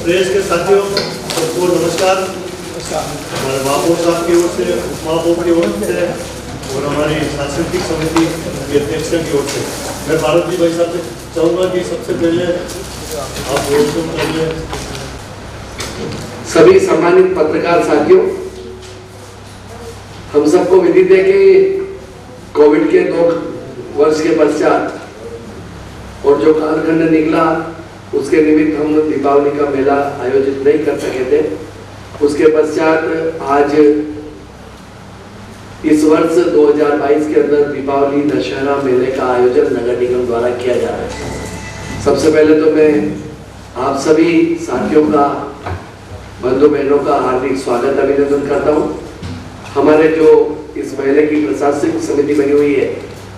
Press के साथियों सबको नमस्कार। हमारे महापौर साहब की ओर से, उपमहापौर की ओर से और हमारी सांस्कृतिक समिति के अध्यक्ष की ओर से मैं भारत जी भाई साहब से चाहूँगा कि सबसे पहले आप बोल करिए। सभी सम्मानित पत्रकार साथियों, हम सबको विदित है कि कोविड के 2 वर्ष के पश्चात और जो कालखंड निकला उसके निमित्त हम दीपावली का मेला आयोजित नहीं कर सके थे। उसके पश्चात आज इस वर्ष 2022 के अंदर दीपावली दशहरा मेले का आयोजन नगर निगम द्वारा किया जा रहा है। सबसे पहले तो मैं आप सभी साथियों का, बंधु बहनों का हार्दिक स्वागत अभिनंदन करता हूं। हमारे जो इस मेले की प्रशासनिक समिति बनी हुई है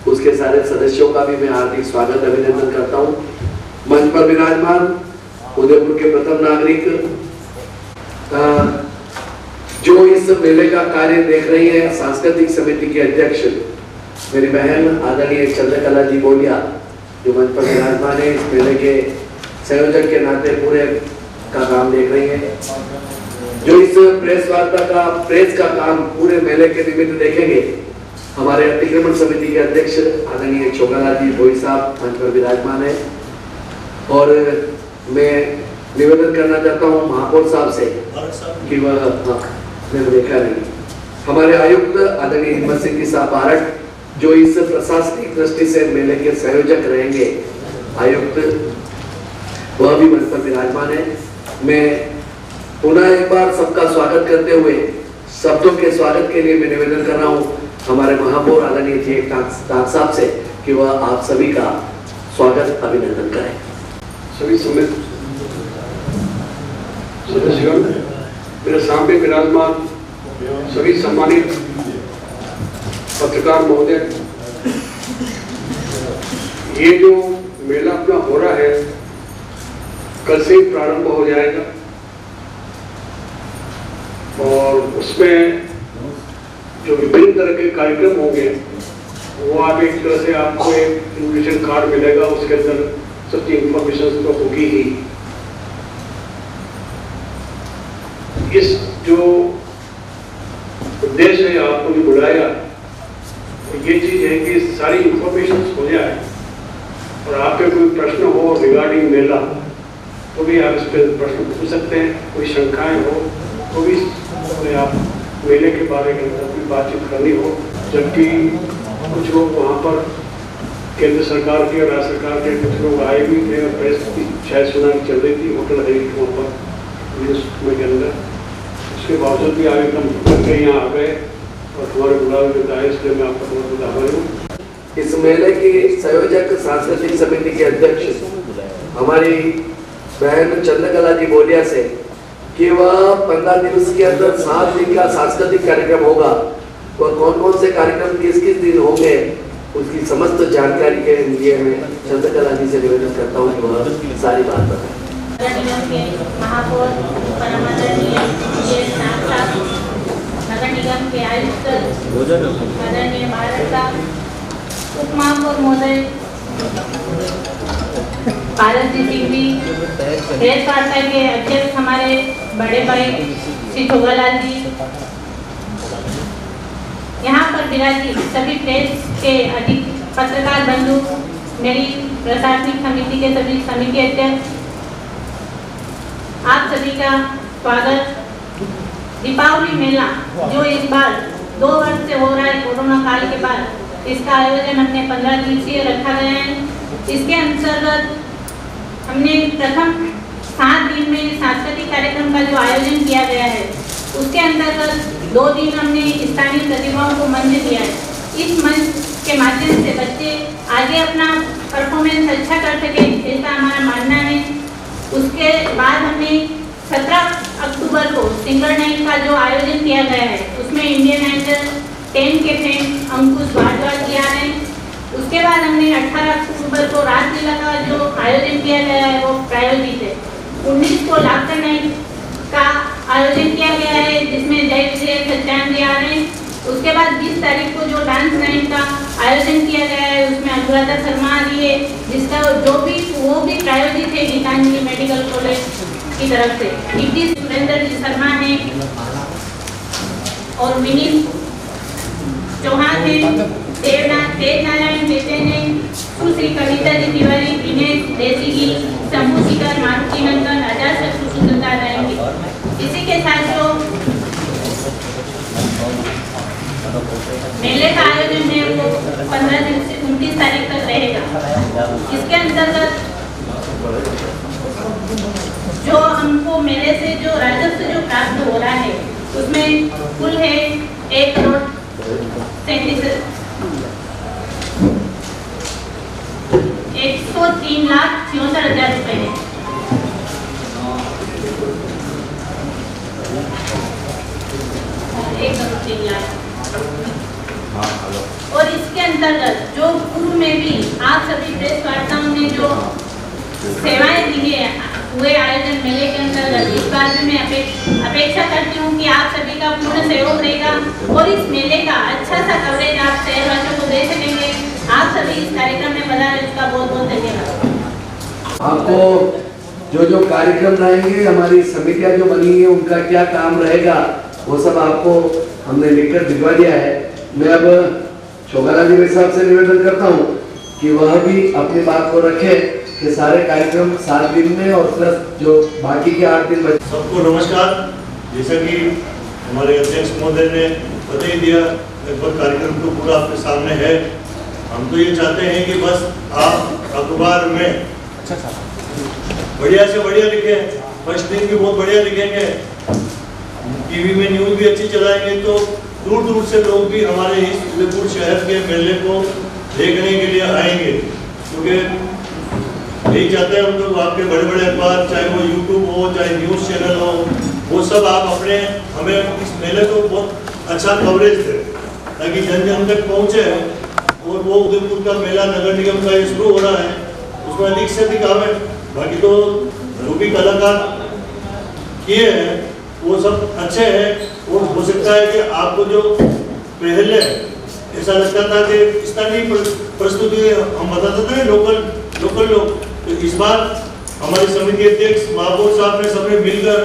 उसके सारे सदस्यों का भी मैं हार्दिक स्वागत अभिनंदन करता हूं। मंच पर विराजमान उदयपुर के प्रथम नागरिक जो इस मेले का कार्य देख रही है, सांस्कृतिक समिति के अध्यक्ष मेरी बहन आदरणीय चंद्रकला जी बोलिया जो मंच पर विराजमान है, इस मेले के संयोजक के नाते पूरे का काम देख रही है, जो इस प्रेस वार्ता का, प्रेस का काम पूरे मेले के निमित्त देखेंगे, हमारे अतिक्रमण समिति के अध्यक्ष आदरणीय छोगालाल जी भोई साहब मंच पर विराजमान है। और मैं निवेदन करना चाहता हूं महापौर साहब से कि वह मैंने देखा नहीं, हमारे आयुक्त आदरणीय हिम्मत सिंह जी साहब भारत जो इस प्रशासनिक दृष्टि से मेले के संयोजक रहेंगे, आयुक्त वह भी मंच पर विराजमान है। मैं पुनः एक बार सबका स्वागत करते हुए शब्दों के स्वागत के लिए मैं निवेदन कर रहा हूँ हमारे महापौर आदरणीय जी ताक साहब से कि वह आप सभी का स्वागत अभिनंदन करें। सभी सम्मिलित सदस्यों, मेरे सामने विराजमान सभी सम्मानित पत्रकार महोदय, ये जो मेला अपना हो रहा है कल से ही प्रारंभ हो जाएगा और उसमें जो विभिन्न तरह के कार्यक्रम होंगे वो आप एक तरह से आपको एक इन्विटेशन कार्ड मिलेगा, उसके अंदर सबकी इंफॉर्मेशन तो होगी ही। इस जो उद्देश्य है आपको भी बुलाया, ये चीज है कि सारी इंफॉर्मेशन हो जाए और आपके कोई प्रश्न हो रिगार्डिंग मेला तो भी आप इस पर प्रश्न पूछ सकते हैं। कोई शंकाएं हो तो भी आप मेले के बारे में कोई बातचीत करनी हो, जबकि कुछ लोग वहाँ पर केंद्र सरकार के और राज्य सरकार के कुछ लोग आए भी थे और प्रेस की शायद सुनाई चल रही थी होटल हरी वहाँ पर के अंदर। उसके बावजूद भी आगे हम करके यहाँ आ गए और हमारे बुलावे में आए, इसलिए मैं आपका बहुत बहुत आभारी हूँ। इस मेले की संयोजक सांस्कृतिक समिति के अध्यक्ष हमारी बहन चंद्रकला जी बोलिया से कि वह 15 दिवस के अंदर 7 दिन का सांस्कृतिक कार्यक्रम होगा, वह कौन कौन से कार्यक्रम किस किस दिन होंगे उसकी समस्त जानकारी के लिए मैं चंद्रकला जी से निवेदन करता हूँ कि वह सारी बात बताएं। महापौर नगर निगम के आयुक्त आदरणीय भारत साहब, उप महापौर महोदय भारत जी सिंघवी, प्रेस वार्ता के अध्यक्ष हमारे बड़े भाई श्री छोगालाल जी, यहाँ पर विराजित सभी प्रेस के अधिक पत्रकार बंधु, मेरी प्रशासनिक समिति के सभी समिति अध्यक्ष, आप सभी का स्वागत। दीपावली मेला जो इस बार 2 वर्ष से हो रहा है कोरोना काल के बाद, इसका आयोजन हमने 15 दिवसीय रखा गया है। इसके अंतर्गत हमने प्रथम 7 दिन में सांस्कृतिक कार्यक्रम का जो आयोजन किया गया है उसके अंतर्गत 2 दिन हमने स्थानीय प्रतिभाओं को मंच दिया है। इस मंच के माध्यम से बच्चे आगे अपना परफॉर्मेंस अच्छा कर सके, ऐसा हमारा मानना है। उसके बाद हमने 17 अक्टूबर को सिंगर नाइट का जो आयोजन किया गया है उसमें इंडियन आइडल 10 के फ्रेंड अंकुश भारद्वाज जी आ रहे हैं। उसके बाद हमने 18 अक्टूबर को रासलीला का जो आयोजन किया गया है वो प्रायोजित है। 19 को लाफ्टर नाइट का आयोजन किया गया है जिसमें जय विजय सत्यान जी आ रहे हैं। उसके बाद 20 तारीख को जो डांस नाइट का आयोजन किया गया है उसमें अनुराधा शर्मा आ रही है, जिसका वो भी प्रायोजित है गीतांजलि मेडिकल कॉलेज की तरफ से डिप्टी सुरेंद्र जी शर्मा हैं और विनीत चौहान हैं, देवनाथ तेज नारायण बेटे ने, सुश्री कविता जी तिवारी, दिनेश देसी, शंभू शिखर, मारुति नंदन, आजाद शत्रु सुंदरता रहेंगे। इसी के साथ जो मेले का आयोजन है वो 15 दिन से 29 तारीख तक रहेगा। इसके अंतर्गत जो हमको मेले से जो राजस्व जो प्राप्त हो रहा है उसमें कुल है 1,03,76,000 रुपए है। और इसके अंतर्गत जो पूर्व में भी आप सभी प्रेस वार्ताओं ने जो सेवाएं दी है हुए आयोजन मेले के अंतर्गत, इस बार भी मैं अपेक्षा करती हूँ कि आप सभी का पूर्ण सहयोग रहेगा और इस मेले का अच्छा सा कवरेज आप शहरवासियों को दे सकेंगे। आप सभी इस कार्यक्रम में बना रहे उसका बहुत बहुत धन्यवाद। आपको जो जो कार्यक्रम रहेंगे, हमारी समितियां जो बनी है उनका क्या काम रहेगा वो सब आपको हमने लिखकर भिजवा दिया है। मैं अब चौगाला जी भाई साहब से निवेदन करता हूँ कि वह भी अपनी बात को रखे कि सारे कार्यक्रम 7 दिन में और प्लस जो बाकी के 8 दिन बचे। सबको नमस्कार। जैसा कि हमारे अध्यक्ष महोदय ने बता ही दिया, लगभग कार्यक्रम तो पूरा आपके सामने है। हम तो ये चाहते हैं कि बस आप अखबार में बढ़िया से बढ़िया लिखें, फर्स्ट दिन भी बहुत बढ़िया लिखेंगे, टीवी में न्यूज भी अच्छी चलाएंगे तो दूर दूर से लोग भी हमारे इस उदयपुर शहर के मेले को देखने के लिए आएंगे। क्योंकि यही चाहते हैं हम लोग, आपके बड़े बड़े अखबार चाहे वो यूट्यूब हो चाहे न्यूज़ चैनल हो, वो सब आप अपने हमें इस मेले को बहुत अच्छा कवरेज दें ताकि जन जन तक पहुँचे और वो उदयपुर का मेला नगर निगम का शुरू हो रहा है उसमें अधिक से अधिक आवे। बाकी तो जो भी कलाकार किए हैं वो सब अच्छे हैं और हो सकता है कि आपको जो पहले ऐसा लगता था कि स्थानीय प्रस्तुति हम बताते थे लोकल लोग, तो इस बार हमारी समिति अध्यक्ष महापौर साहब ने सबने मिलकर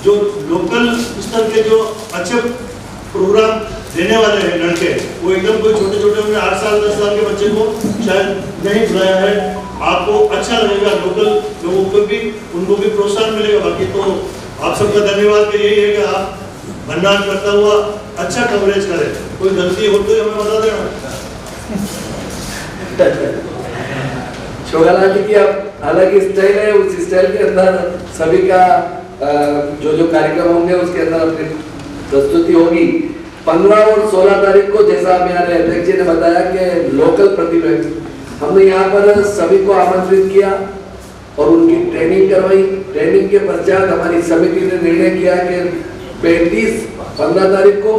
जो लोकल स्तर के जो अच्छे प्रोग्राम देने वाले हैं लड़के, वो एकदम कोई छोटे छोटे हमने 8 साल 10 साल के बच्चे को शायद नहीं बुलाया है। आपको अच्छा लगेगा, लोकल लोगों को भी उनको भी प्रोत्साहन मिलेगा। बाकी तो आप सबका धन्यवाद कि यही है कि आप भंडार करता हुआ अच्छा कवरेज करें। कोई गलती हो तो हमें बता देना। चौगाला जी की अब अलग स्टाइल है, उस स्टाइल के अंदर सभी का जो जो कार्यक्रम होंगे उसके अंदर अपनी प्रस्तुति होगी। 15 और 16 तारीख को जैसा हमारे अध्यक्ष जी ने बताया कि लोकल प्रतिभागी हमने यहाँ पर सभी को आमंत्रित किया और उनकी ट्रेनिंग करवाई। ट्रेनिंग के पश्चात हमारी समिति ने निर्णय किया कि 15 तारीख को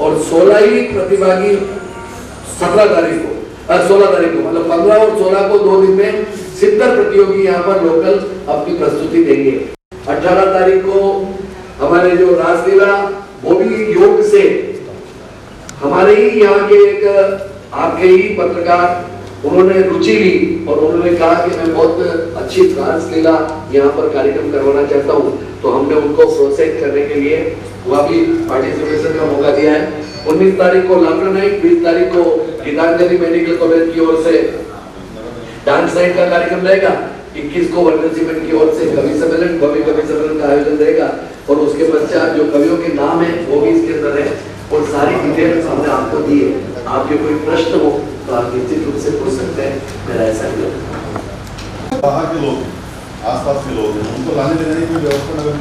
और 16 ही प्रतिभागी 16 तारीख को मतलब 15 और 16 को 2 दिन में 70 प्रतियोगी यहाँ पर लोकल अपनी प्रस्तुति देंगे। 18 तारीख को हमारे जो रासलीला वो भी योग से हमारे ही यहाँ के एक आपके ही पत्रकार उन्होंने रुचि ली और उन्होंने कहा कि मैं बहुत अच्छी रासलीला यहाँ पर कार्यक्रम करवाना चाहता हूँ, तो हमने उनको प्रोत्साहित करने के लिए वह भी पार्टिसिपेशन का मौका दिया है। 19 तारीख को लाफ्टर नाइट, 20 तारीख को गीतांजलि मेडिकल कॉलेज की ओर से डांस नाइट का कार्यक्रम रहेगा, 21 को वर्ल्ड सीमेंट की ओर से कवि सम्मेलन का आयोजन रहेगा और उसके पश्चात जो कवियों के नाम है वो भी इसके अंदर है और सारी डिटेल्स हमने आपको दी है। आपके कोई प्रश्न हो तो आप निश्चित रूप से पूछ सकते हैं। मेरा ऐसा नहीं, बाहर के लोग आसपास के लोग हैं उनको लाने देने की कोई व्यवस्था नगर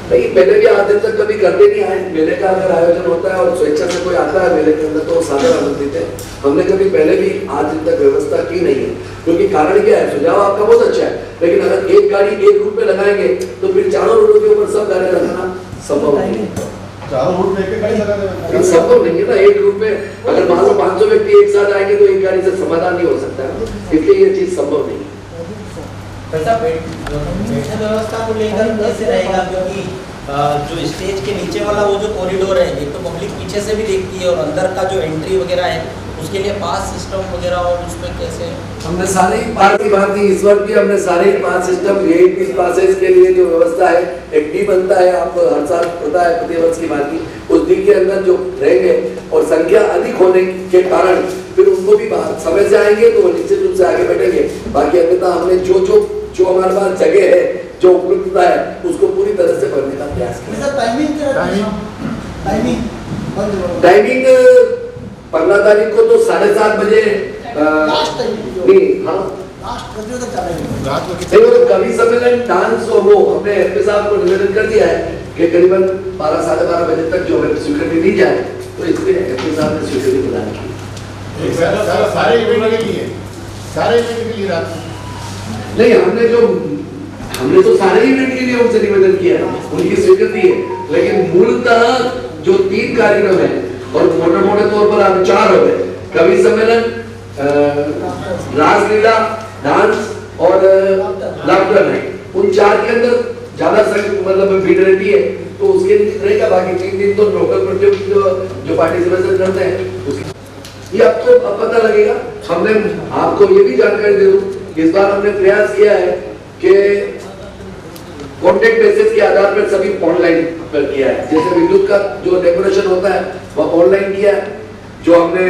नहीं, पहले भी आज दिन तक कभी करते नहीं आए। मेले का अगर आयोजन होता है और स्वेच्छा से कोई आता है मेले के अंदर तो सादर आमंत्रित है। हमने कभी पहले भी आज दिन तक व्यवस्था की नहीं है, क्योंकि कारण क्या है, सुझाव आपका बहुत अच्छा है, लेकिन अगर एक गाड़ी एक रूट में लगाएंगे तो फिर चारों रूटों के ऊपर सब गाड़ियां लगाना संभव नहीं है। चारों रूट में एक गाड़ी लगा दें, संभव नहीं है ना। एक रूट में अगर मान लो 500 व्यक्ति एक साथ आएंगे तो एक गाड़ी से समाधान नहीं हो सकता है, इसलिए ये चीज संभव नहीं है। बैठक व्यवस्था को लेकर कैसे रहेगा, क्योंकि जो स्टेज के नीचे वाला वो जो कॉरिडोर है, एक तो पब्लिक पीछे से भी देखती है और अंदर का जो एंट्री वगैरह है उसके लिए पास सिस्टम वगैरह और उसमें कैसे? हमने सारे ही भांति इस वक्त भी हमने सारे ही पास सिस्टम VIP पासेस के लिए जो व्यवस्था है, एक डी बनता है, आपको हर साल पता है प्रतिवर्ष की भांति, उस डी के अंदर जो रहेंगे और संख्या अधिक होने के कारण फिर उनको भी समय से आएंगे तो वो निश्चित रूप से आगे बैठेंगे। बाकी अन्यथा हमने जो हमारे पास जगह है, जो उपलब्धता है, उसको पूरी तरह से भरने का प्रयास किया। टाइमिंग 15 तारीख को तो 7:30 बजे नहीं, हाँ कवि सम्मेलन डांस और वो हमने एमपी साहब को निवेदन कर दिया है कि करीबन 12 साढ़े 12 बजे तक जो हमें स्वीकृति दी जाए, तो इसलिए एमपी साहब ने स्वीकृति प्रदान की। सारे इवेंट के लिए रात नहीं, हमने तो सारे इवेंट के लिए उनसे निवेदन किया है, उनकी स्वीकृति है, लेकिन मूलतः जो 3 कार्यक्रम है और मोटे तौर पर आप 4 हो गए, कवि सम्मेलन, रासलीला, डांस और लाफ्टर नाइट, उन 4 के अंदर ज्यादा मतलब भीड़ रहती है, तो उसके रहेगा। बाकी 3 दिन तो लोकल प्रतियोगी जो पार्टिसिपेशन करते हैं उसकी ये आपको अब पता लगेगा। हमने आपको ये भी जानकारी दे दूं, इस बार हमने प्रयास किया है कि कॉन्टेक्ट बेसिस के आधार पर सभी ऑनलाइन पर किया है। जैसे विद्युत का जो डेकोरेशन होता है वह ऑनलाइन किया है, जो हमने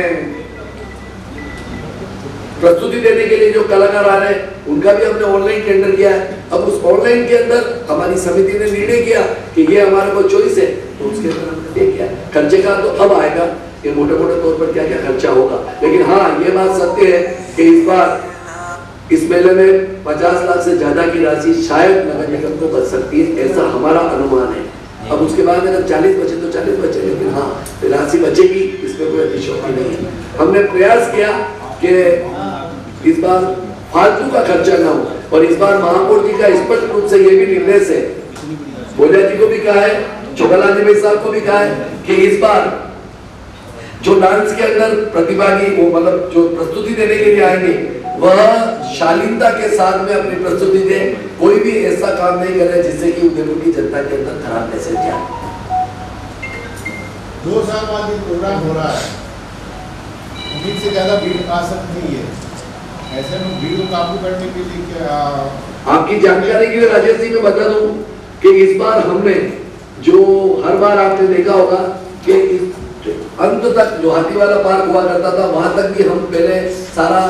प्रस्तुति देने के लिए जो कलाकार आ रहे हैं उनका भी हमने ऑनलाइन टेंडर किया है। अब उस ऑनलाइन के अंदर हमारी समिति ने निर्णय किया कि ये हमारे को चॉइस है, तो उसके अंदर हमने ये किया। खर्चे का तो अब आएगा कि मोटे तौर पर क्या क्या खर्चा होगा, लेकिन हाँ ये बात सत्य है कि इस बार इस मेले में 50 लाख से ज्यादा की राशि शायद नगर निगम को बच सकती है, ऐसा हमारा अनुमान है। अब उसके बाद अगर 40 बचे तो 40 बचे, लेकिन हाँ राशि बचेगी, इसमें कोई अतिशयोक्ति नहीं है। हमने प्रयास किया कि इस बार फालतू का खर्चा ना हो, और इस बार महापौर जी का स्पष्ट रूप से ये भी निर्देश है, बोलिया जी को भी कहा है, चोगलानी भाई साहब को भी कहा है कि इस बार जो डांस के अंदर प्रतिभागी वो मतलब जो प्रस्तुति देने के लिए आएंगे वह शालीनता के साथ में अपनी प्रस्तुति दे, कोई भी ऐसा काम नहीं करे जिससे कि उदयपुर की जनता के अंदर खराब मैसेज जाए। 2 साल बाद ये प्रोग्राम हो रहा है, उम्मीद से ज्यादा भीड़ आ सकती है, ऐसे में भीड़ को काबू करने के लिए क्या? आपकी जानकारी के लिए राजेश जी मैं बता दूं कि इस बार हमने जो हर बार आपने देखा होगा कि अंत तक जो हाथी वाला पार्क हुआ करता था वहां तक भी हम पहले सारा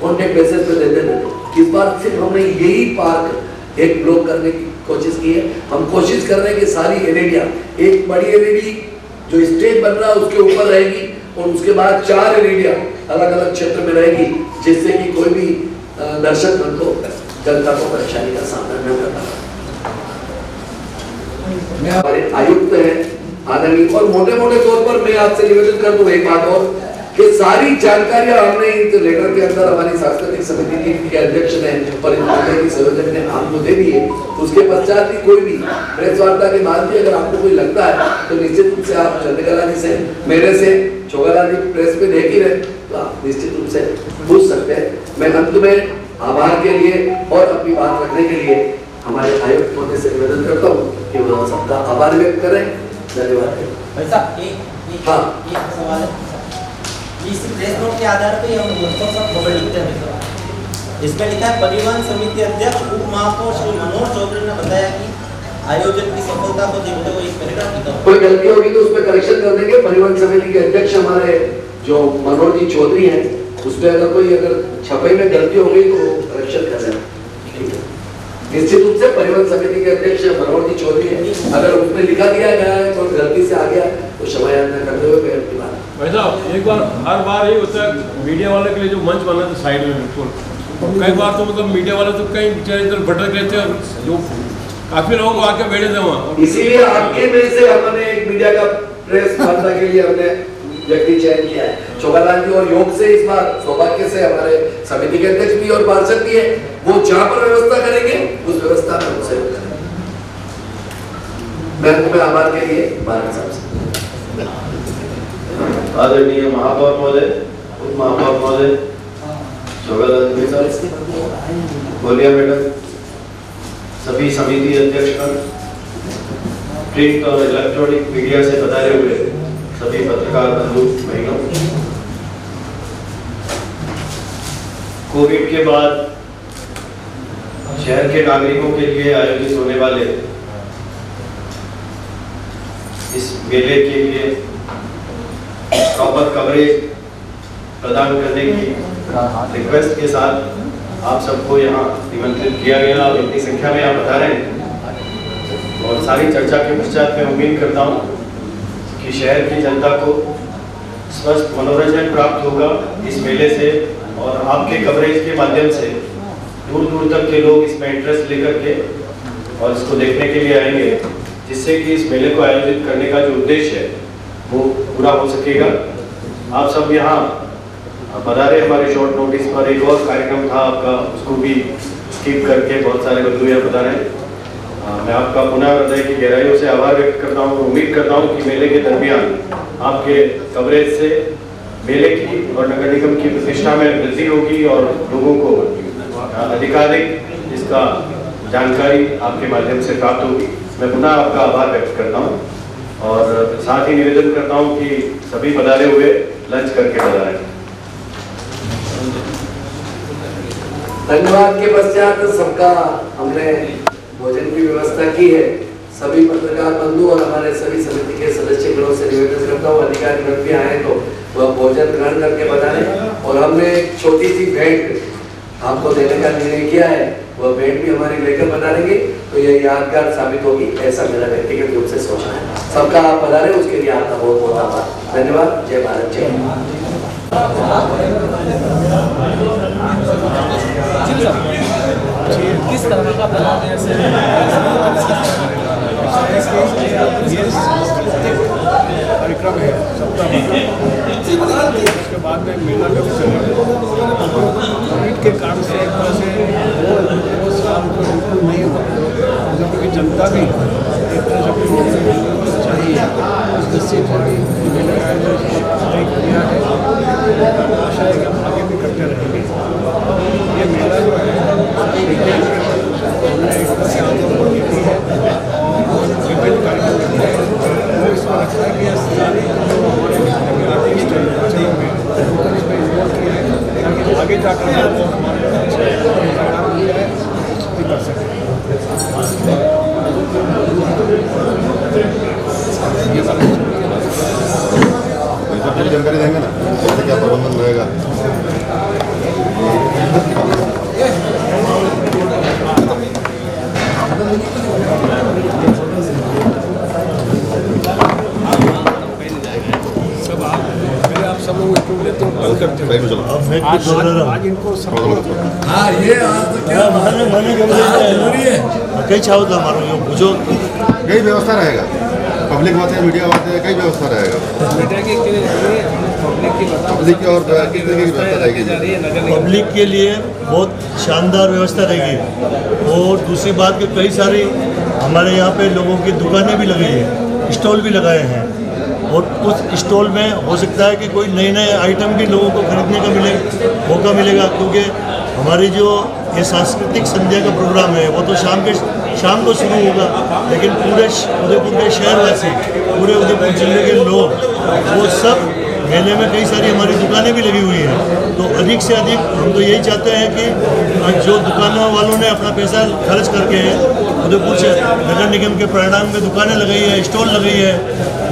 कॉन्टेक्ट बेसिस पे देते थे। इस बार सिर्फ हमने यही पार्क एक ब्लॉक करने की कोशिश की है। हम कोशिश कर रहे हैं कि सारी एलईडी, एक बड़ी एलईडी जो स्टेज बन रहा है उसके ऊपर रहेगी, और उसके बाद 4 एलईडी अलग अलग क्षेत्र में रहेगी, जिससे कि कोई भी दर्शक को जनता को परेशानी का सामना न करना। हमारे आयुक्त है आदरणीय, और मोटे तौर पर मैं आपसे निवेदन कर दूं एक बात और, कि सारी जानकारियां हमने इस लेटर के अंदर हमारी सांस्कृतिक समिति के अध्यक्ष ने और इस संयोजक ने आपको दे दी है। उसके पश्चात भी कोई भी प्रेस वार्ता के बाद भी अगर आपको कोई लगता है तो निश्चित रूप से आप चंद्रकला जी से, मेरे से, चोगला जी प्रेस पे देख ही रहे, तो आप निश्चित रूप से पूछ सकते हैं। मैं अंत में आभार के लिए और अपनी बात रखने के लिए हमारे आयुक्त महोदय से निवेदन करता हूँ कि वो सबका आभार व्यक्त करें। धन्यवाद। भाई साहब एक सवाल है, इस प्रेस नोट के आधार पे हम लगभग सब खबर लिखते हैं, इसमें लिखा है परिवहन समिति अध्यक्ष उप महापौर श्री मनोज चौधरी ने बताया कि आयोजन की सफलता को देखते हुए एक पैराग्राफ लिखा है। कोई गलती होगी तो उसमें करेक्शन कर देंगे। परिवहन समिति के अध्यक्ष हमारे जो मनोज जी चौधरी हैं, उसमें अगर छपाई में गलती हो गई तो करेक्शन कर देना। निश्चित रूप से परिवहन समिति के अध्यक्ष मनोज जी चौधरी है, अगर उसमें लिखा दिया गया है और गलती से आ गया तो क्षमा याचना करते हुए मैं अपनी बात। भाई साहब एक बार हर बार ही होता है मीडिया वाले के लिए जो मंच बना था साइड में बिल्कुल, कई बार तो मतलब मीडिया वाले तो कहीं बेचारे इधर भटक रहे थे, जो काफी लोग आके बैठे थे वहाँ। इसीलिए आपके में से हमने एक मीडिया का प्रेस वार्ता के लिए हमने व्यक्ति चयन किया है। चोगलाल जी और योग से इस बार सौभाग्य से हमारे समिति के अध्यक्ष भी और पार्षद भी है, वो जहाँ पर व्यवस्था करेंगे उस व्यवस्था में उसे करेंगे। मैं तुम्हें आभार के लिए भारत साहब से आदरणीय महापौर महोदय, उप महापौर महोदय, चोगलाल साहब, बोलिया मैडम, सभी समिति अध्यक्षगण, प्रिंट और इलेक्ट्रॉनिक मीडिया से पधारे हुए सभी पत्रकार बंधु भाइयों, कोविड के बाद शहर के नागरिकों के लिए आयोजित होने वाले इस मेले के लिए प्रॉपर कवरेज प्रदान करने की रिक्वेस्ट के साथ आप सबको यहाँ निमंत्रित किया गया। आप इतनी संख्या में यहाँ बता रहे हैं और सारी चर्चा के पश्चात मैं उम्मीद करता हूँ कि शहर की जनता को स्वस्थ मनोरंजन प्राप्त होगा इस मेले से और आपके कवरेज के माध्यम से दूर दूर तक के लोग इसमें इंटरेस्ट लेकर के और इसको देखने के लिए आएंगे, जिससे कि इस मेले को आयोजित करने का जो उद्देश्य है वो पूरा हो सकेगा। आप सब यहाँ पधारे हमारे शॉर्ट नोटिस पर। एक और कार्यक्रम था आपका, उसको भी स्किप करके बहुत सारे बंधु यहाँ पधारे। मैं आपका पुनः हृदय की गहराइयों से आभार व्यक्त करता हूँ। उम्मीद करता हूँ कि मेले के दरमियान आपके कवरेज से मेले की और नगर निगम की प्रतिष्ठा में वृद्धि होगी और लोगों को अधिकाधिक इसका जानकारी आपके माध्यम से प्राप्त होगी। मैं पुनः आपका आभार व्यक्त करता हूँ और साथ ही निवेदन करता हूँ कि सभी पधारे हुए लंच करके पधारें। धन्यवाद के पश्चात सबका हमने भोजन की व्यवस्था की है। सभी पत्रकार बंधु और हमारे सभी समिति के सदस्य गणों से निवेदन करता हूँ, अधिकारी वर्ग भी आए तो वह भोजन ग्रहण करके बताएं। और हमने एक छोटी सी भेंट आपको देने का निर्णय किया है, वह भेंट भी हमारी लेकर बता देंगे तो यह यादगार साबित होगी, ऐसा मेरा व्यक्तिगत रूप से सोचना है। सबका आप पधारे उसके लिए आपका बहुत बहुत आभार। धन्यवाद। जय भारत, जय हिंद। किस तरह का प्लान है कार्यक्रम है सप्ताह उसके बाद में मेला का कोविड के कारण से एक तरह से वो साल को बिल्कुल नहीं होगा, जनता भी एक तरह से चाहिए उस दृष्टि से मेले का तय किया है। आशा है कि हम आगे भी करते रहेंगे। ये मेला जो है इवेंट कार्यक्रम वो इसमें रखना है कि ताकि आगे जाकर वो हमारे कर सकें। जानकारी देंगे ना कैसे क्या प्रबंधन रहेगा। सब लोग लेते हैं, कल करते हैं। आज इनको हाँ ये कई चाहो तो हमारा यो पूछो कई व्यवस्था रहेगा, पब्लिक बातें मीडिया बातें कई व्यवस्था रहेगा। मीडिया के लिए पब्लिक की और किस तरीके की व्यवस्था रहेगी। पब्लिक के लिए बहुत शानदार व्यवस्था रहेगी। और दूसरी बात कि कई सारी हमारे यहाँ पे लोगों की दुकानें भी लगी है, स्टॉल भी लगाए हैं और उस स्टॉल में हो सकता है कि कोई नए नए आइटम भी लोगों को खरीदने का मौका मिलेगा, क्योंकि हमारी जो ये सांस्कृतिक संध्या का प्रोग्राम है वो तो शाम को शुरू होगा, लेकिन पूरे उदयपुर के शहरवासी, पूरे उदयपुर जिले के लोग वो सब मेले में कई सारी हमारी दुकानें भी लगी हुई हैं। तो अधिक से अधिक हम तो यही चाहते हैं कि जो दुकानों वालों ने अपना पैसा खर्च करके उदयपुर से नगर निगम के परिणाम में दुकानें लगाई है, स्टॉल लगाई है,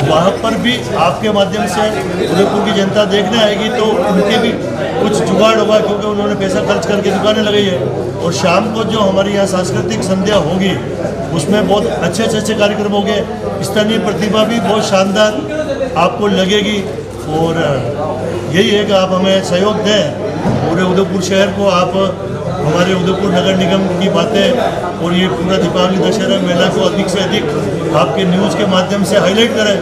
वहाँ पर भी आपके माध्यम से उदयपुर की जनता देखने आएगी तो उनके भी कुछ जुगाड़ होगा, क्योंकि उन्होंने पैसा खर्च करके दुकानें लगाई है। और शाम को जो हमारी यहाँ सांस्कृतिक संध्या होगी उसमें बहुत अच्छे कार्यक्रम होंगे। स्थानीय प्रतिभा भी बहुत शानदार आपको लगेगी और यही है कि आप हमें सहयोग दें। पूरे उदयपुर शहर को आप हमारे उदयपुर नगर निगम की बातें और ये पूरा दीपावली दशहरा मेला को अधिक से अधिक आपके न्यूज़ के माध्यम से हाईलाइट करें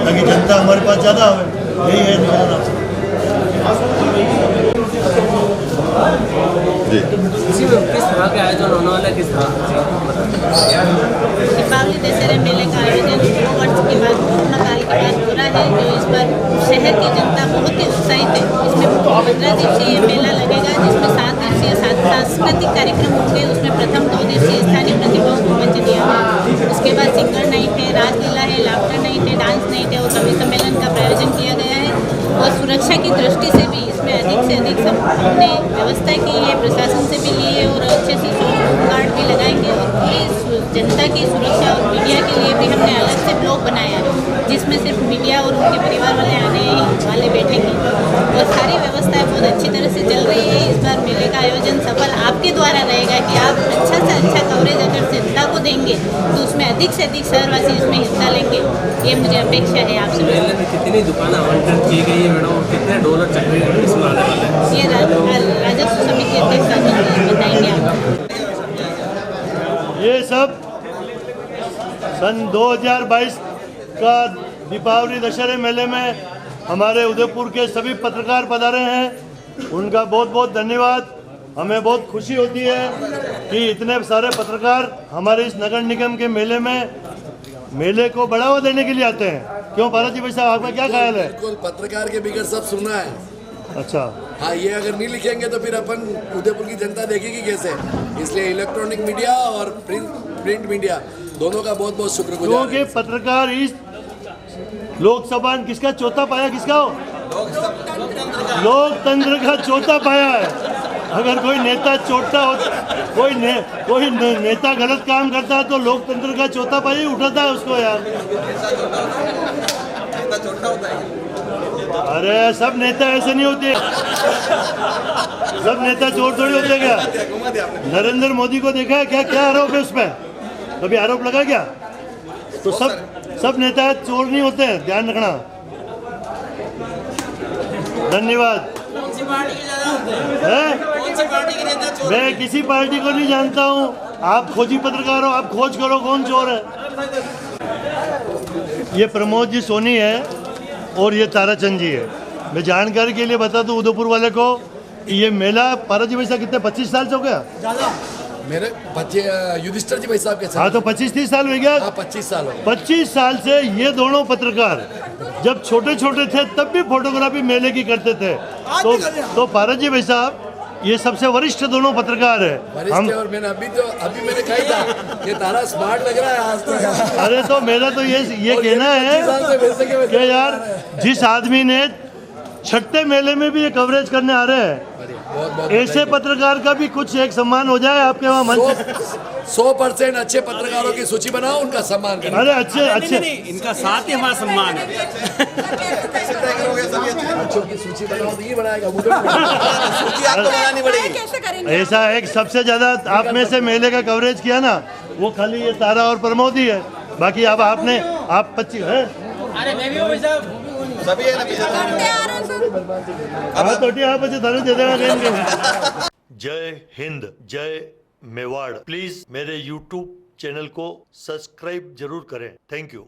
ताकि जनता हमारे पास ज़्यादा आवे। यही है निवेदन आपसे। किस तरह के आयोजन होने वाला, किस तरह दीपावली दशहरे मेले का आयोजन 2 वर्ष के बाद कोरोना काल के बाद हो रहा है, जो इस पर शहर की जनता बहुत ही उत्साहित है। इसमें 15 दिवसीय मेला लगेगा, जिसमें 7 दिवसीय सांस्कृतिक कार्यक्रम होंगे। उसमें प्रथम 2 दिवसीय स्थानीय प्रतिभाओं को मंच दिया है, उसके बाद सिंगर नाइट है, राजलीला है, लाफ्टर नाइट है, डांस नाइट है और कवि सम्मेलन का प्रायोजन किया गया है। और सुरक्षा की दृष्टि से भी इसमें अधिक से अधिक सब हमने व्यवस्था की है। के लिए भी हमने अलग से ब्लॉग बनाया है, जिसमें सिर्फ मीडिया और उनके परिवार वाले आने वाले बैठेंगे और सारी व्यवस्थाएं बहुत अच्छी तरह से चल रही है। इस बार मेले का आयोजन सफल आपके द्वारा रहेगा कि आप अच्छा से अच्छा कवरेज अगर जनता को देंगे तो उसमें अधिक से अधिक शहरवासी इसमें हिस्सा लेंगे, ये मुझे अपेक्षा है आपसे। मेले में कितनी दुकानें आवंटन की गई है मैडम, और कितने डॉलर चक्री इसमें आने वाले हैं? ये राजस्व समिति अध्यक्ष बताएंगे आपको। ये सब सन 2022 का दीपावली दशहरे मेले में हमारे उदयपुर के सभी पत्रकार पधारे हैं, उनका बहुत बहुत धन्यवाद। हमें बहुत खुशी होती है कि इतने सारे पत्रकार हमारे इस नगर निगम के मेले को बढ़ावा देने के लिए आते हैं। क्यों भारत जी भाई साहब, आपका क्या ख्याल है? बिल्कुल, पत्रकार के बिगड़ सब सुनना है। अच्छा, हाँ, ये अगर नहीं लिखेंगे तो फिर अपन उदयपुर की जनता देखेगी कैसे? इसलिए इलेक्ट्रॉनिक मीडिया और प्रिंट मीडिया दोनों का बहुत बहुत शुक्रगुजार। क्योंकि पत्रकार इस लोकसभा किसका चौथा पाया, किसका हो? लोकतंत्र का चौथा पाया है। अगर कोई नेता चोटता हो, कोई नेता गलत काम करता है तो लोकतंत्र का चौथा पाया ही उठाता है उसको यार। अरे सब नेता ऐसे नहीं होते, सब नेता चोर थोड़ी होते क्या? नरेंद्र मोदी को देखा है क्या, क्या आरोप है उस पर? कभी आरोप लगा क्या? तो सब नेता चोर नहीं होते हैं, ध्यान रखना। धन्यवाद। मैं किसी पार्टी को नहीं जानता हूँ, आप खोजी पत्रकार हो, आप खोज करो कौन चोर है। ये प्रमोद जी सोनी है और ये ताराचंद जी है। मैं जानकारी के लिए बता दूं उदयपुर वाले को, ये मेला पारा जी भाई साहब कितने 25 साल से हो गया? मेरे बच्चे युधिष्ठिर जी भाई साहब के साथ। हाँ, तो 25-30 साल हो गया। 25 साल हो गए। 25 साल से ये दोनों पत्रकार जब छोटे छोटे थे तब भी फोटोग्राफी मेले की करते थे। तो पारा जी भाई साहब ये सबसे वरिष्ठ दोनों पत्रकार है। हम और मैंने अभी मैंने कहा था कि तारा स्मार्ट लग रहा है आज तो। अरे तो मेरा तो ये कहना है कि यार जिस आदमी ने छठे मेले में भी ये कवरेज करने आ रहे हैं, ऐसे पत्रकार का भी कुछ एक सम्मान हो जाए आपके वहाँ मंच। 100% अच्छे पत्रकारों की सूची बनाओ, उनका सम्मान करें। अरे अच्छे इनका साथ ही हमारा सम्मान है। अच्छों की सूची बनाओ तो ये बनाएगा, सूची आपको बनानी पड़ेगी। ऐसा एक सबसे ज्यादा आप में से मेले का कवरेज किया ना, वो खाली ये तारा और प्रमोद ही है। बाकी अब आप 25 है। अरे मैं भी हूँ भाई साहब, सभी है ना पीछे। जय हिंद, जय मेवाड़। प्लीज मेरे YouTube चैनल को सब्सक्राइब जरूर करें। Thank you.